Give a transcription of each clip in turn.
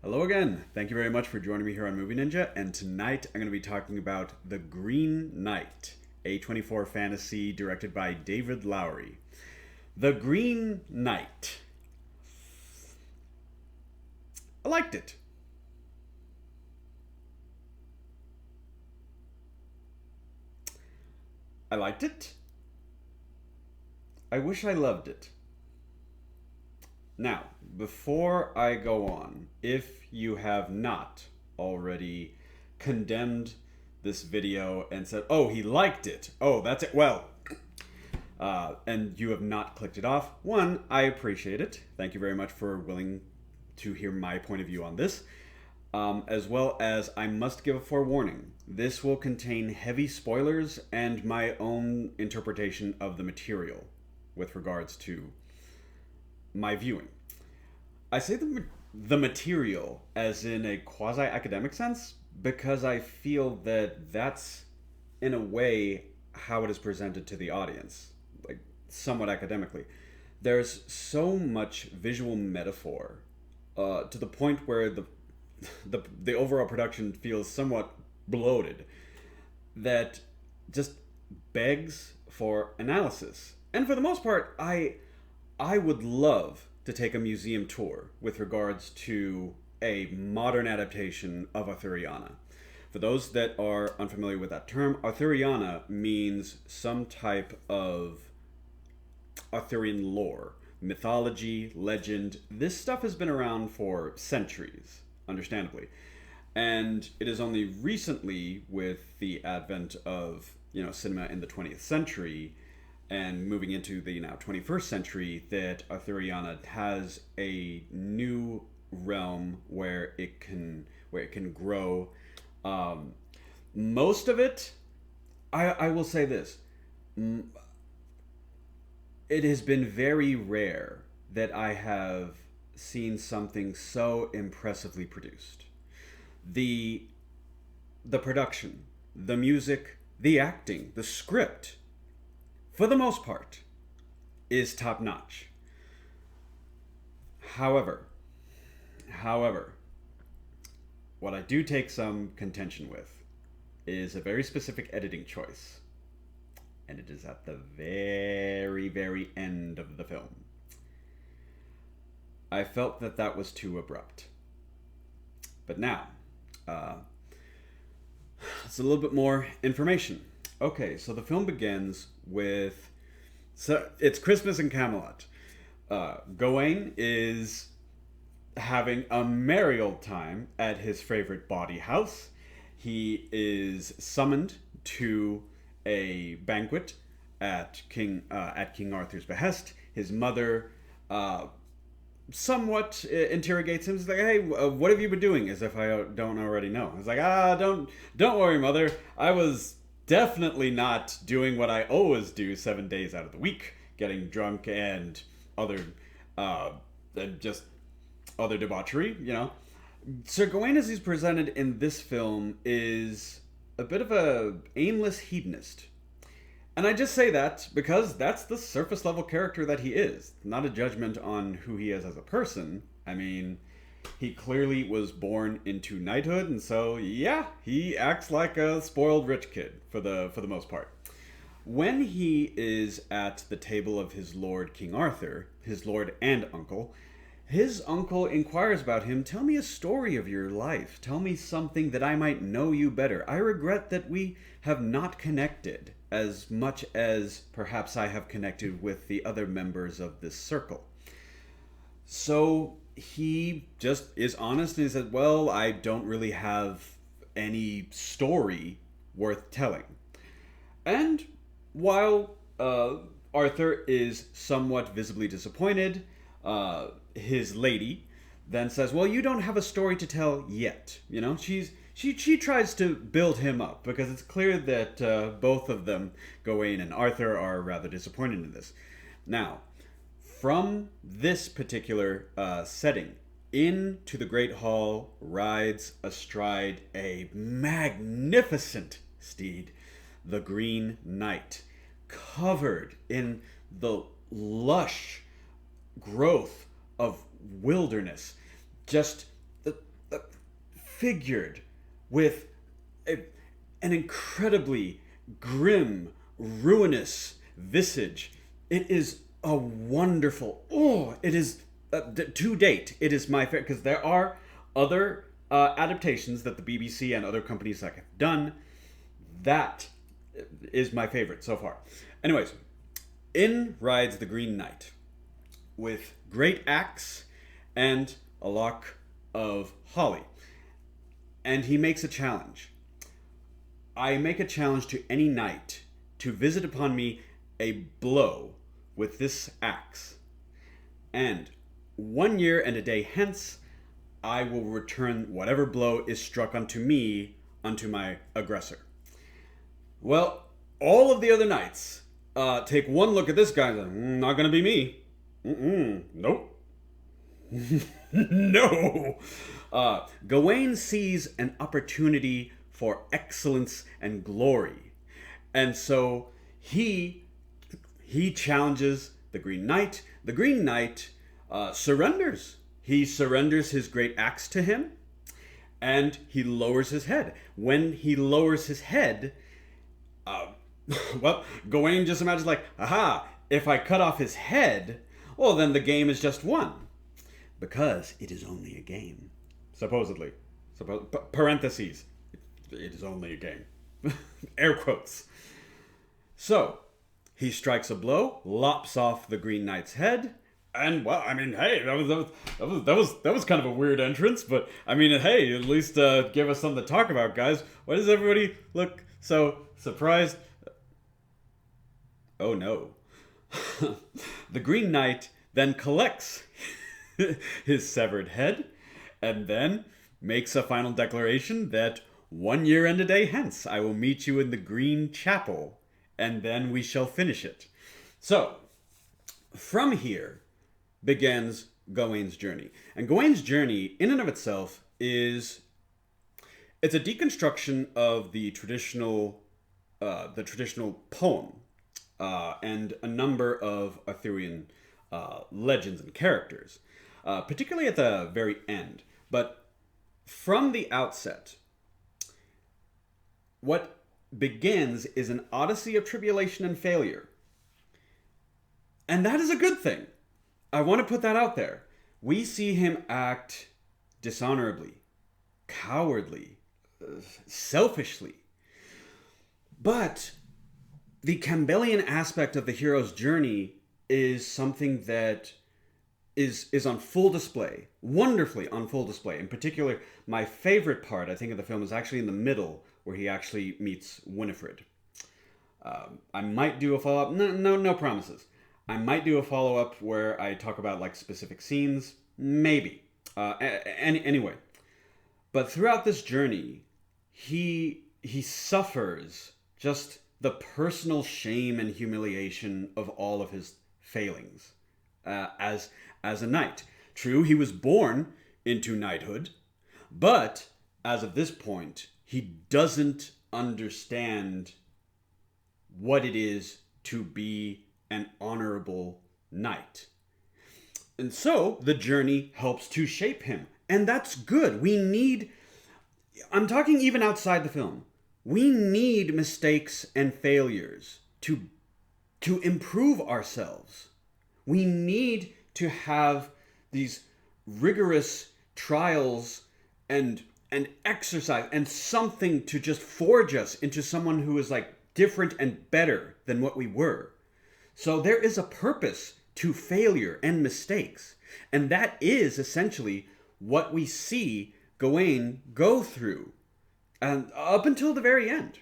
Hello again. Thank you very much for joining me here on Movie Ninja. And tonight I'm going to be talking about The Green Knight, a 24 fantasy directed by David Lowry. The Green Knight. I liked it. I liked it. I wish I loved it. Now, before I go on, if you have not already condemned this video and said, oh, he liked it, oh, that's it, well, and you have not clicked it off, one, I appreciate it. Thank you very much for willing to hear my point of view on this. As well as I must give a forewarning. This will contain heavy spoilers and my own interpretation of the material with regards to my viewing. I say the material as in a quasi-academic sense because I feel that that's, in a way, how it is presented to the audience, like somewhat academically. There's so much visual metaphor to the point where the overall production feels somewhat bloated that just begs for analysis. And for the most part, I would love to take a museum tour with regards to a modern adaptation of Authuriana. For those that are unfamiliar with that term, Arthuriana means some type of Arthurian lore, mythology, legend. This stuff has been around for centuries, understandably. And it is only recently, with the advent of cinema in the 20th century, and moving into the now 21st century, that Authuriana has a new realm where it can grow. Most of it, I will say this, it has been very rare that I have seen something so impressively produced. The production, the music, the acting, the script, for the most part, is top notch. However, what I do take some contention with is a very specific editing choice. And it is at the very, very end of the film. I felt that was too abrupt. But now, it's a little bit more information. Okay, so the film begins with... So it's Christmas in Camelot. Gawain is having a merry old time at his favorite bawdy house. He is summoned to a banquet at King Arthur's behest. His mother somewhat interrogates him. He's like, "Hey, what have you been doing?" As if I don't already know. He's like, don't worry, mother. I was definitely not doing what I always do 7 days out of the week, getting drunk and other debauchery. Sir Gawain, as he's presented in this film, is a bit of a aimless hedonist. And I just say that because that's the surface level character that he is. Not a judgment on who he is as a person. I mean, he clearly was born into knighthood, and so yeah, he acts like a spoiled rich kid for the most part. When he is at the table of his lord King Arthur, his lord and uncle, his uncle inquires about him. "Tell me a story of your life. Tell me something that I might know you better. I regret that we have not connected as much as perhaps I have connected with the other members of this circle." So he just is honest and he said, "Well, I don't really have any story worth telling." And while Arthur is somewhat visibly disappointed, his lady then says, "Well, you don't have a story to tell yet." She tries to build him up because it's clear that both of them, Gawain and Arthur, are rather disappointed in this. Now, from this particular setting, into the Great Hall rides astride a magnificent steed, the Green Knight, covered in the lush growth of wilderness. Just disfigured with an incredibly grim, ruinous visage. It is a wonderful. Oh, it is to date. It is my favorite because there are other adaptations that the BBC and other companies like have done. That is my favorite so far. Anyways, in rides the Green Knight with great axe and a lock of holly, and he makes a challenge. I make a challenge to any knight to visit upon me a blow with this axe, and 1 year and a day hence I will return whatever blow is struck unto me unto my aggressor. Well, all of the other knights take one look at this guy and like, not gonna be me. Nope. No. Gawain sees an opportunity for excellence and glory, and so he challenges the Green Knight. The Green Knight surrenders. He surrenders his great axe to him, and he lowers his head. When he lowers his head, well, Gawain just imagines like, aha, if I cut off his head, well, then the game is just won. Because it is only a game. Supposedly. Parentheses. It is only a game. Air quotes. So, he strikes a blow, lops off the Green Knight's head, and well, I mean, hey, that was kind of a weird entrance, but I mean, hey, at least give us something to talk about, guys. Why does everybody look so surprised? Oh no. The Green Knight then collects his severed head and then makes a final declaration that 1 year and a day hence I will meet you in the Green Chapel, and then we shall finish it. So, from here begins Gawain's journey. And Gawain's journey, in and of itself, it's a deconstruction of the traditional poem and a number of Authurian legends and characters, particularly at the very end. But from the outset, what begins is an odyssey of tribulation and failure. And that is a good thing. I want to put that out there. We see him act dishonorably, cowardly, selfishly. But the Campbellian aspect of the hero's journey is something that is on full display, wonderfully on full display. In particular, my favorite part, I think, of the film is actually in the middle, where he actually meets Winifred. I might do a follow-up. No promises. I might do a follow-up where I talk about like specific scenes. Maybe. Anyway. But throughout this journey, he suffers just the personal shame and humiliation of all of his failings as a knight. True, he was born into knighthood, but as of this point, he doesn't understand what it is to be an honorable knight. And so the journey helps to shape him. And that's good. I'm talking even outside the film. We need mistakes and failures to improve ourselves. We need to have these rigorous trials and exercise and something to just forge us into someone who is like different and better than what we were. So there is a purpose to failure and mistakes. And that is essentially what we see Gawain go through, and up until the very end.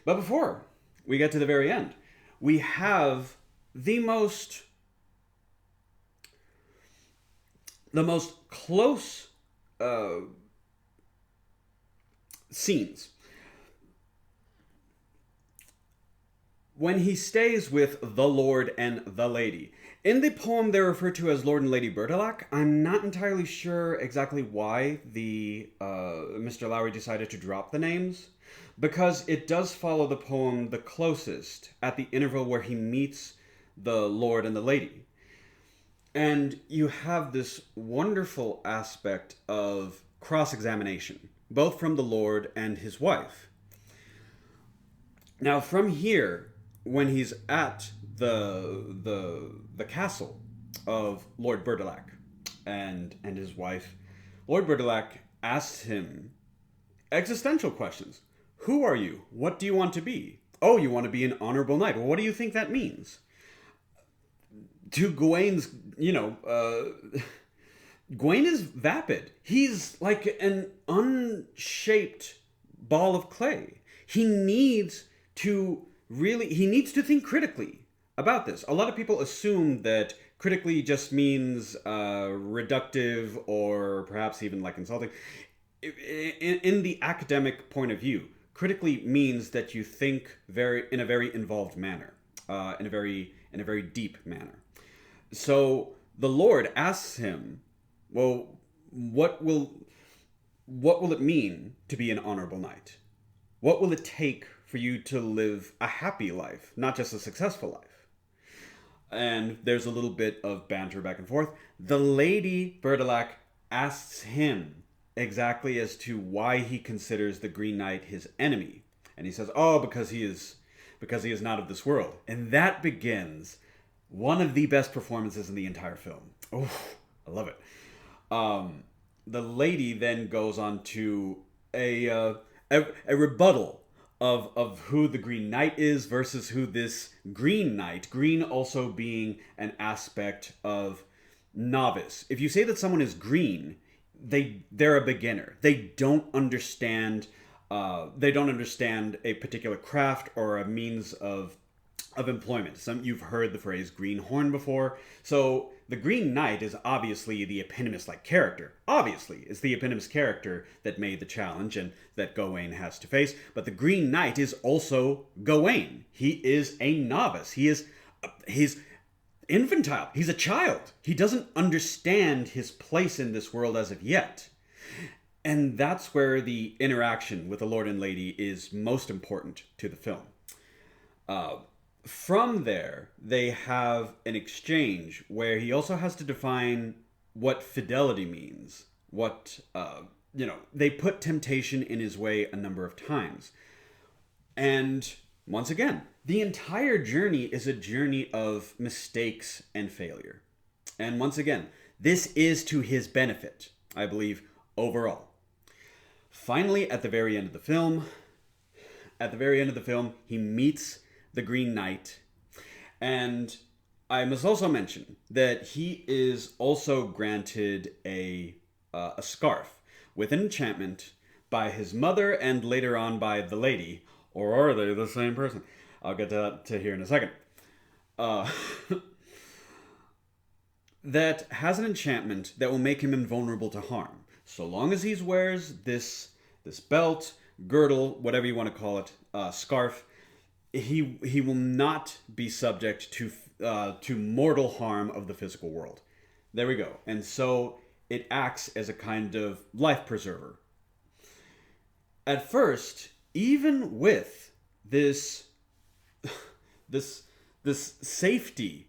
But before we get to the very end, we have the most close scenes when he stays with the Lord and the Lady. In the poem, they're referred to as Lord and Lady Bertilac. I'm not entirely sure exactly why the Mr. Lowry decided to drop the names, because it does follow the poem the closest at the interval where he meets the Lord and the Lady. And you have this wonderful aspect of cross-examination, both from the Lord and his wife. Now, from here, when he's at the castle of Lord Bertilac and his wife, Lord Bertilac asks him existential questions. Who are you? What do you want to be? Oh, you want to be an honorable knight. Well, what do you think that means? To Gawain's, Gawain is vapid. He's like an unshaped ball of clay. He needs to think critically about this. A lot of people assume that critically just means reductive or perhaps even like insulting. In the academic point of view, critically means that you think in a very involved manner, in a very deep manner. So the Lord asks him, well, what will it mean to be an honorable knight? What will it take for you to live a happy life, not just a successful life? And there's a little bit of banter back and forth. The Lady Bertilac asks him exactly as to why he considers the Green Knight his enemy. And he says, oh, because he is not of this world. And that begins one of the best performances in the entire film. Oh, I love it. The lady then goes on to a rebuttal of who the Green Knight is versus who this Green Knight, green also being an aspect of novice. If you say that someone is green, they're a beginner. They don't understand a particular craft or a means of employment. You've heard the phrase greenhorn before. So the Green Knight is obviously the eponymous-like character. Obviously, it's the eponymous character that made the challenge and that Gawain has to face. But the Green Knight is also Gawain. He is a novice. He's infantile. He's a child. He doesn't understand his place in this world as of yet. And that's where the interaction with the Lord and Lady is most important to the film. From there, they have an exchange where he also has to define what fidelity means. They put temptation in his way a number of times. And once again, the entire journey is a journey of mistakes and failure. And once again, this is to his benefit, I believe, overall. Finally, at the very end of the film, he meets the Green Knight. And I must also mention that he is also granted a scarf with an enchantment by his mother and later on by the lady. Or are they the same person? I'll get to that here in a second. That has an enchantment that will make him invulnerable to harm. So long as he wears this belt, girdle, whatever you want to call it, scarf, he will not be subject to mortal harm of the physical world. There we go. And so it acts as a kind of life preserver. At first, even with this safety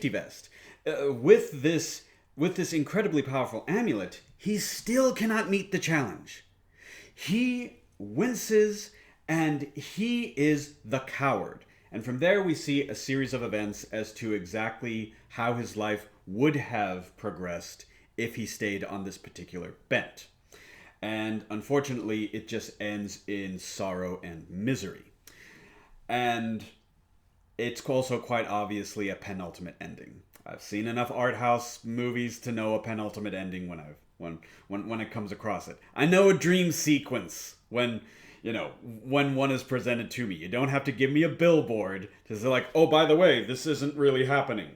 vest, with this incredibly powerful amulet, he still cannot meet the challenge. He winces and he is the coward. And from there we see a series of events as to exactly how his life would have progressed if he stayed on this particular bent. And unfortunately, it just ends in sorrow and misery. And it's also quite obviously a penultimate ending. I've seen enough art house movies to know a penultimate ending when it comes across it. I know a dream sequence when one is presented to me. You don't have to give me a billboard to say like, oh, by the way, this isn't really happening.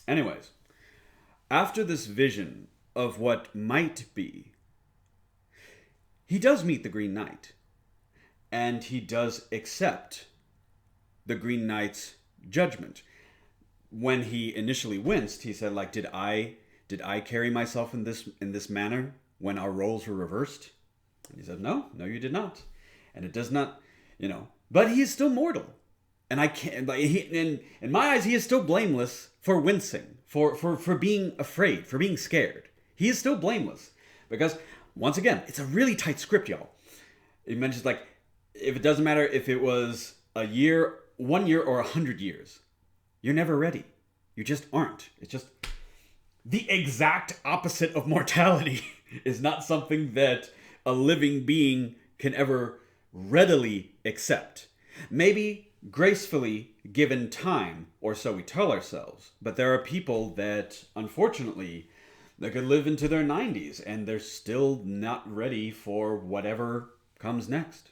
Anyways, after this vision of what might be, he does meet the Green Knight. And he does accept the Green Knight's judgment. When he initially winced, he said, like, did I carry myself in this manner when our roles were reversed? And he said, no, you did not. And it does not, but he is still mortal. And I can't, in my eyes, he is still blameless for wincing, for being afraid, for being scared. He is still blameless. Because, once again, it's a really tight script, y'all. It mentions, like, if it doesn't matter if it was a year, 1 year, or 100 years, you're never ready. You just aren't. It's just the exact opposite of mortality is not something that a living being can ever readily accept. Maybe gracefully given time, or so we tell ourselves. But there are people that, unfortunately, they could live into their 90s and they're still not ready for whatever comes next.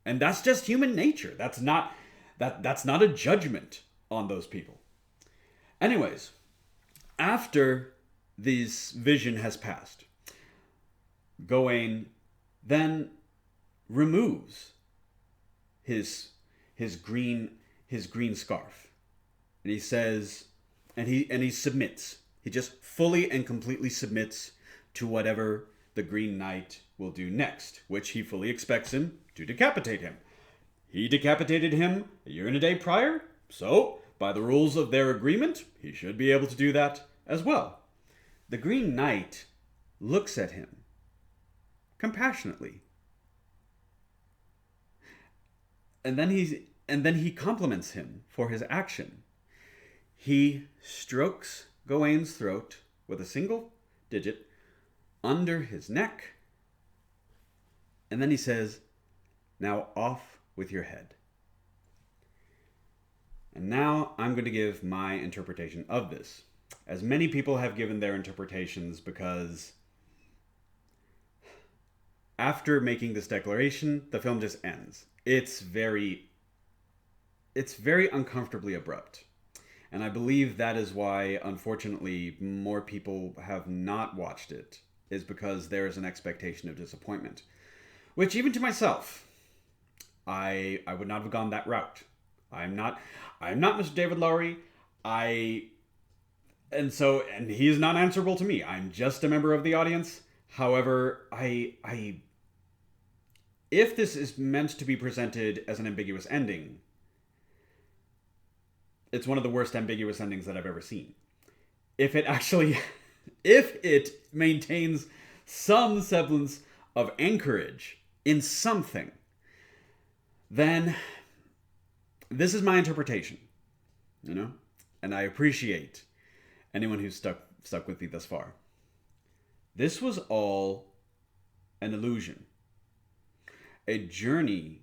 And that's just human nature. That's not a judgment on those people. Anyways, after this vision has passed, Gawain then removes his green scarf, and he says, and he submits. He just fully and completely submits to whatever the Green Knight will do next, which he fully expects him to decapitate him. He decapitated him a year and a day prior, so by the rules of their agreement, he should be able to do that as well. The Green Knight looks at him compassionately. And then he compliments him for his action. He strokes Gawain's throat with a single digit under his neck. And then he says, "Now off with your head." And now I'm going to give my interpretation of this. As many people have given their interpretations, because after making this declaration, the film just ends. It's very uncomfortably abrupt. And I believe that is why, unfortunately, more people have not watched it, is because there is an expectation of disappointment. Which, even to myself, I would not have gone that route. I'm not Mr. David Lowry. And he is not answerable to me. I'm just a member of the audience. However, if this is meant to be presented as an ambiguous ending, it's one of the worst ambiguous endings that I've ever seen. If it maintains some semblance of anchorage in something, then this is my interpretation, and I appreciate anyone who's stuck with me thus far. This was all an illusion, a journey.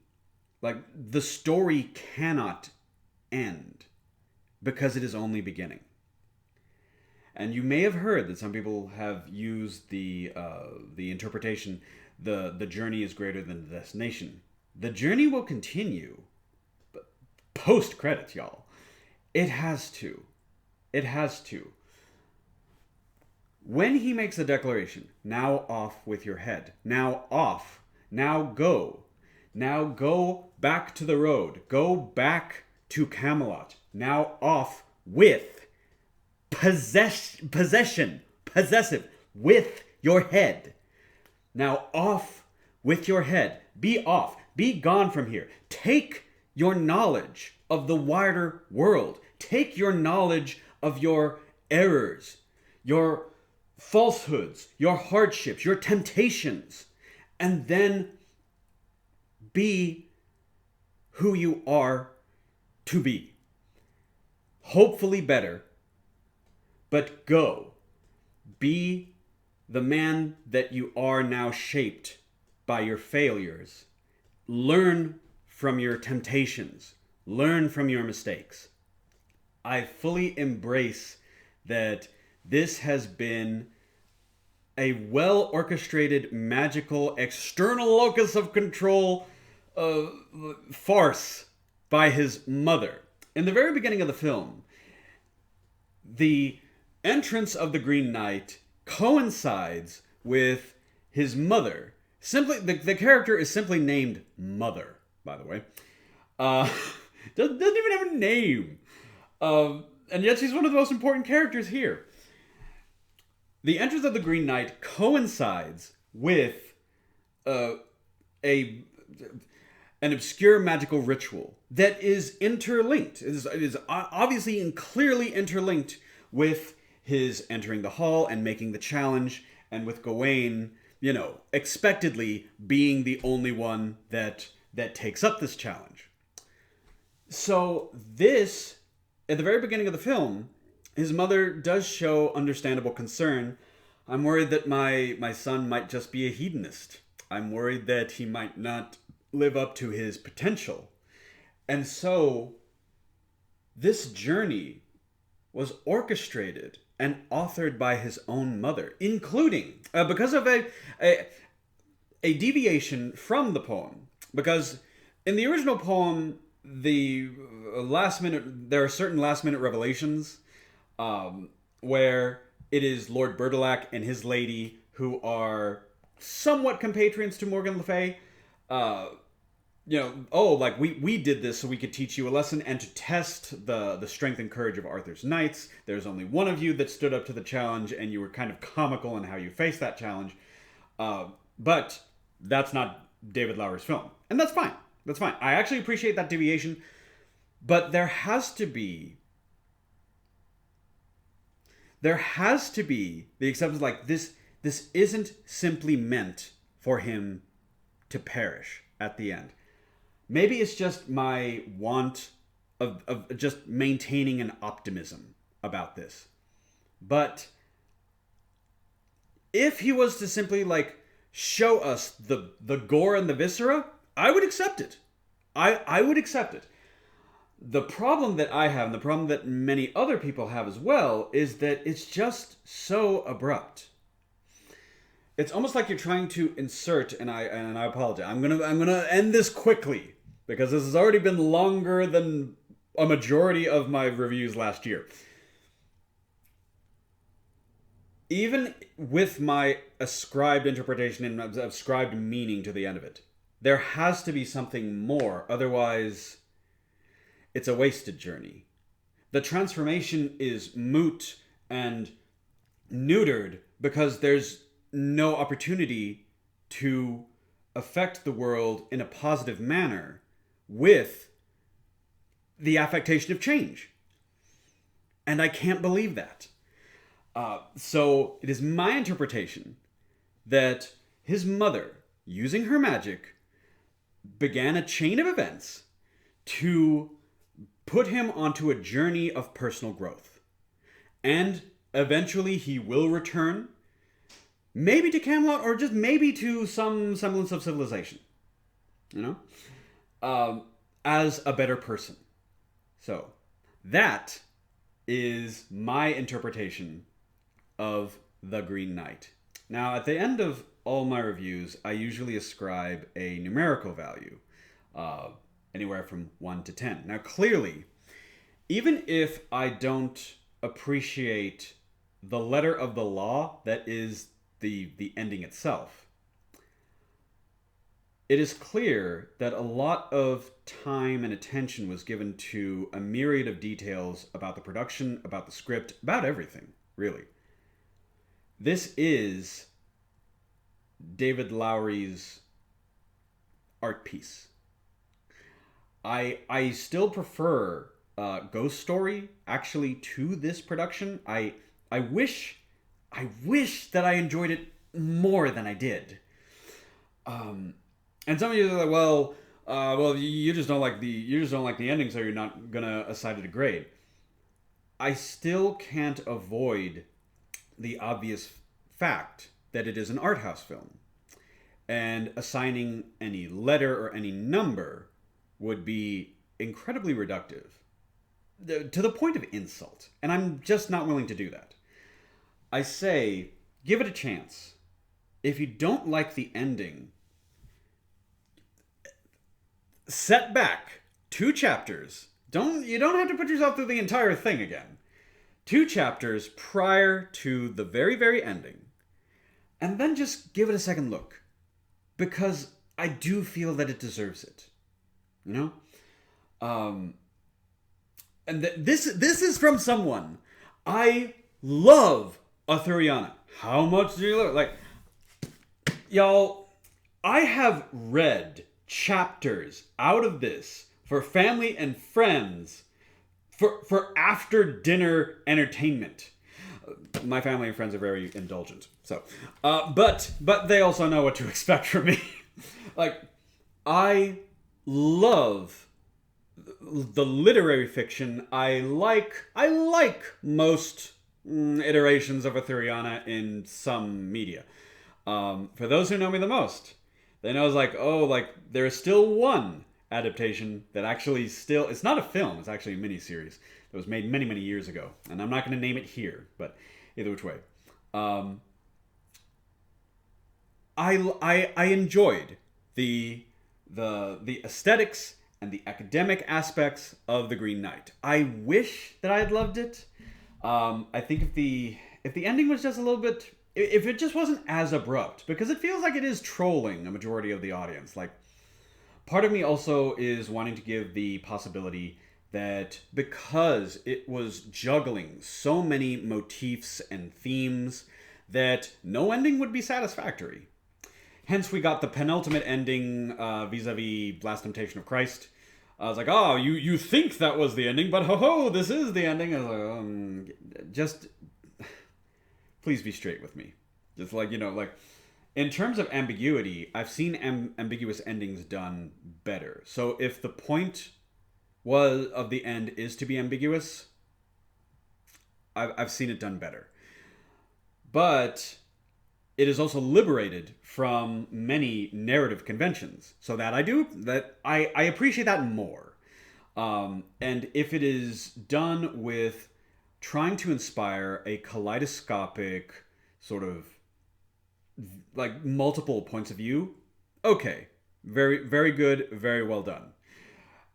Like, the story cannot end because it is only beginning. And you may have heard that some people have used the interpretation, the journey is greater than the destination. The journey will continue, but post-credits, y'all. It has to. It has to. When he makes the declaration, "Now off with your head," now off, now go back to the road, go back to Camelot, now off with possessive, with your head. Now off with your head. Be off. Be gone from here. Take your knowledge of the wider world. Take your knowledge of your errors, your falsehoods, your hardships, your temptations, and then be who you are to be. Hopefully better, but go. Be the man that you are now, shaped by your failures. Learn from your temptations. Learn from your mistakes. I fully embrace that this has been a well-orchestrated, magical, external locus of control farce by his mother. In the very beginning of the film, the entrance of the Green Knight coincides with his mother. Simply, the character is simply named Mother, by the way. Doesn't even have a name. And yet she's one of the most important characters here. The entrance of the Green Knight coincides with an obscure magical ritual that is interlinked. It is obviously and clearly interlinked with his entering the hall and making the challenge and with Gawain, expectedly being the only one that takes up this challenge. So this, at the very beginning of the film, his mother does show understandable concern. I'm worried that my son might just be a hedonist. I'm worried that he might not live up to his potential. And so this journey was orchestrated and authored by his own mother, including because of a deviation from the poem. Because in the original poem, there are certain last minute revelations where it is Lord Bertilac and his lady who are somewhat compatriots to Morgan Le Fay. We did this so we could teach you a lesson and to test the strength and courage of Arthur's knights. There's only one of you that stood up to the challenge, and you were kind of comical in how you faced that challenge. But that's not David Lowry's film. And that's fine. That's fine. I actually appreciate that deviation. But there has to be the acceptance, like this isn't simply meant for him to perish at the end. Maybe it's just my want of just maintaining an optimism about this. But if he was to simply show us the gore and the viscera, I would accept it. I would accept it. The problem that I have, and the problem that many other people have as well, is that it's just so abrupt. It's almost like you're trying to insert, and I apologize. I'm gonna end this quickly because this has already been longer than a majority of my reviews last year. Even with my ascribed interpretation and ascribed meaning to the end of it, there has to be something more. Otherwise, it's a wasted journey. The transformation is moot and neutered because there's no opportunity to affect the world in a positive manner with the affectation of change. And I can't believe that. So it is my interpretation that his mother, using her magic, began a chain of events to put him onto a journey of personal growth. And eventually he will return, maybe to Camelot, or just maybe to some semblance of civilization. As a better person. So, that is my interpretation of The Green Knight. Now, at the end of all my reviews, I usually ascribe a numerical value, anywhere from 1 to 10. Now, clearly, even if I don't appreciate the letter of the law that is the ending itself, it is clear that a lot of time and attention was given to a myriad of details about the production, about the script, about everything, really. This is David Lowry's art piece. I still prefer Ghost Story actually to this production. I wish that I enjoyed it more than I did. And some of you are like, well, you just don't like the ending, so you're not gonna assign it a grade. I still can't avoid the obvious fact that it is an art house film, and assigning any letter or any number would be incredibly reductive, to the point of insult, and I'm just not willing to do that. I say, give it a chance. If you don't like the ending, set back 2 chapters. You don't have to put yourself through the entire thing again. 2 chapters prior to the very, very ending. And then just give it a second look. Because I do feel that it deserves it. And this is from someone. I love Authurian. How much do you love it? Y'all, I have read chapters out of this for family and friends for after dinner entertainment. My family and friends are very indulgent. So, but they also know what to expect from me. Like, I love the literary fiction. I like most iterations of Authuriana in some media. For those who know me the most, they know it's like, oh, like there is still one adaptation that actually still, it's not a film, it's actually a miniseries that was made many years ago, and I'm not going to name it here, but either which way, I enjoyed the aesthetics and the academic aspects of The Green Knight. I wish that I had loved it. I think if the ending was just a little bit, if it just wasn't as abrupt, because it feels like it is trolling a majority of the audience. Like, part of me also is wanting to give the possibility that because it was juggling so many motifs and themes, that no ending would be satisfactory. Hence, we got the penultimate ending vis-a-vis Last Temptation of Christ. I was like, oh, you think that was the ending, but ho-ho, this is the ending. I was like, just, please be straight with me. Just like, like, in terms of ambiguity, I've seen ambiguous endings done better. So if the point of the end is to be ambiguous, I've seen it done better. But it is also liberated from many narrative conventions. So that I appreciate that more. And if it is done with trying to inspire a kaleidoscopic sort of like multiple points of view, okay, very good, very well done.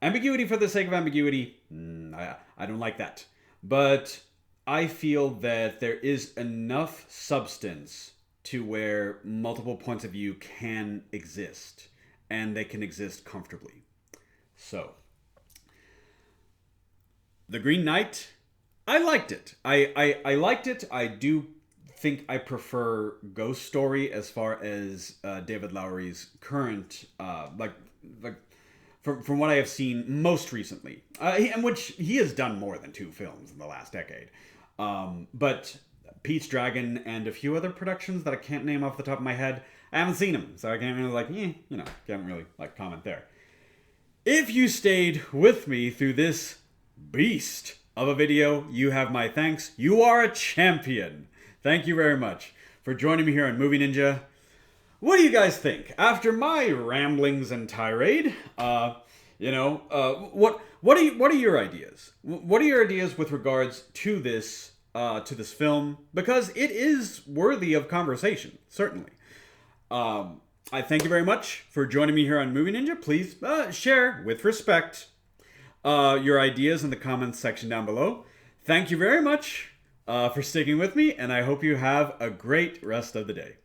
Ambiguity for the sake of ambiguity, I don't like that. But I feel that there is enough substance to where multiple points of view can exist, and they can exist comfortably. So, The Green Knight, I liked it. I liked it. I do think I prefer Ghost Story as far as David Lowry's current, from what I have seen most recently, in which he has done more than 2 films in the last decade. But Pete's Dragon and a few other productions that I can't name off the top of my head, I haven't seen them, so I can't really can't really comment there. If you stayed with me through this beast of a video, you have my thanks. You are a champion. Thank you very much for joining me here on Movie Ninja. What do you guys think? After my ramblings and tirade, what are your ideas? What are your ideas with regards to this film? Because it is worthy of conversation, certainly. I thank you very much for joining me here on Movie Ninja. Please share with respect your ideas in the comments section down below. Thank you very much for sticking with me, and I hope you have a great rest of the day.